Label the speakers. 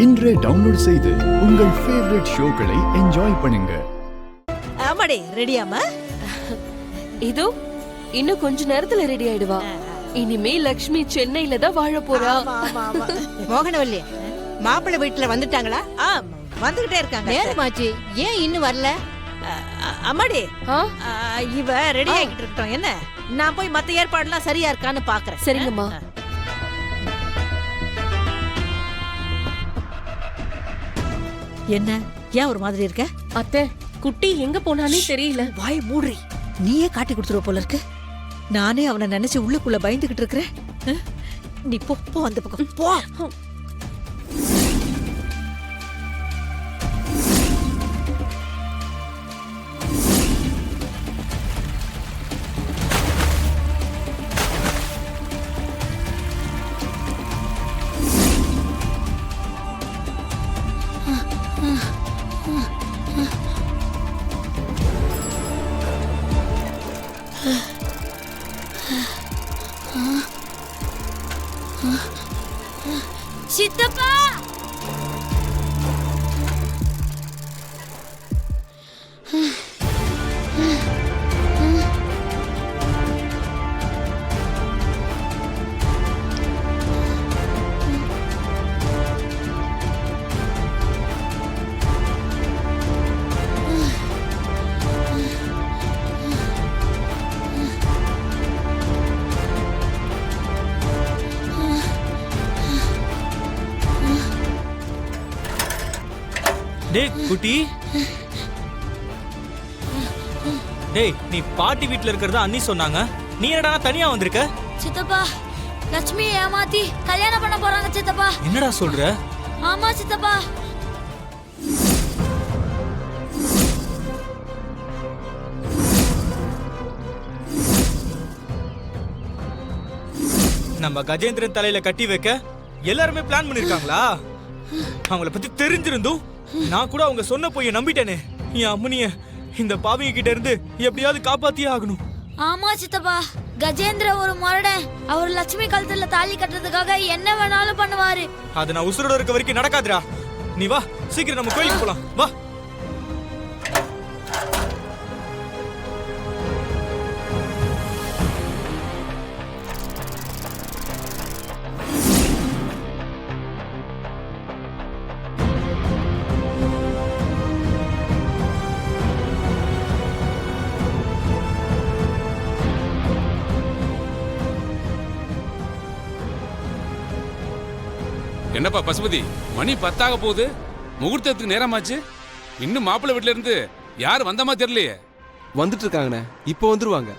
Speaker 1: இன்றே டவுன்லோட் செய்து உங்கள் ஃபேவரட் ஷோக்களை என்ஜாய் பண்ணுங்க.
Speaker 2: ஆமாடே, ரெடியாமா?
Speaker 3: இதோ இன்னும் கொஞ்ச நேரத்துல ரெடி ஆயிடுவா. இனிமே லக்ஷ்மி சென்னையில தான் வாழ போறா.
Speaker 4: மோகனவல்லி, மாப்பிள்ளை வீட்டுல வந்துட்டாங்களா?
Speaker 2: வந்துகிட்டே இருக்காங்க.
Speaker 4: நேரமாச்சு, ஏன் இன்னும் வரல?
Speaker 2: அம்மாடி,
Speaker 3: ஆ?
Speaker 2: இவ ரெடி ஆகிட்டு இருக்கட்டும். என்ன, நான் போய் மத்த ஏற்பாடுலாம் சரியா இருக்கான்னு பாக்குறேன்.
Speaker 3: சரிங்கம்மா.
Speaker 2: என்ன, ஏன் ஒரு மாதிரி இருக்க?
Speaker 3: அத்தை, குட்டி எங்க போனானே தெரியல.
Speaker 2: வாய் மூடுறி, நீயே காட்டி கொடுத்துருவ போல இருக்கு. நானே அவனை நினைச்சு உள்ளுக்குள்ள பயந்துகிட்டு இருக்கிறேன். நீ போ அந்த பக்கம் போ.
Speaker 5: சித்தப்பா,
Speaker 6: டேய் குட்டி, டேய் நீ பாட்டி வீட்ல இருக்கிறதா அண்ணி சொன்னாங்க. நீ என்னடா தனியா வந்திருக்க?
Speaker 5: சித்தப்பா, லட்சுமி ஏமாத்தி கல்யாணம் பண்ண போறாங்க சித்தப்பா.
Speaker 6: என்னடா சொல்ற?
Speaker 5: ஆமா சித்தப்பா.
Speaker 6: நம்ம கஜேந்திரன் தலையில கட்டி வைக்க எல்லாருமே பிளான் பண்ணிருக்காங்களா? அவங்கள பத்தி தெரிஞ்சிருந்தும் நான் கூட அவங்க சொன்ன போய் நம்பிட்டேனே. என் அம்மனிய இந்த பாவிங்க கிட்ட இருந்து எப்படியாவது காப்பாத்தியே ஆகணும்.
Speaker 5: ஆமா சித்தப்பா, கஜேந்திர ஒரு முரடன். அவர் லட்சுமி கழுத்துல தாலி கட்டுறதுக்காக என்ன வேணாலும் பண்ணுவாரு.
Speaker 6: அது நான் உசுரோட இருக்க வரைக்கும் நடக்காதுடா. நீ வா, சீக்கிரம் நம்ம கோயிலுக்கு போலாம். வா.
Speaker 7: என்னப்பா பசுபதி, மணி 10 போகுது, முகூர்த்தத்துக்கு நேரமாச்சு. இன்னும் மாப்பிள்ளை வீட்டுல இருந்து யார் வந்தமா தெரியலையே.
Speaker 8: வந்துட்டு இருக்காங்கண்ணே, இப்போ வந்துருவாங்க.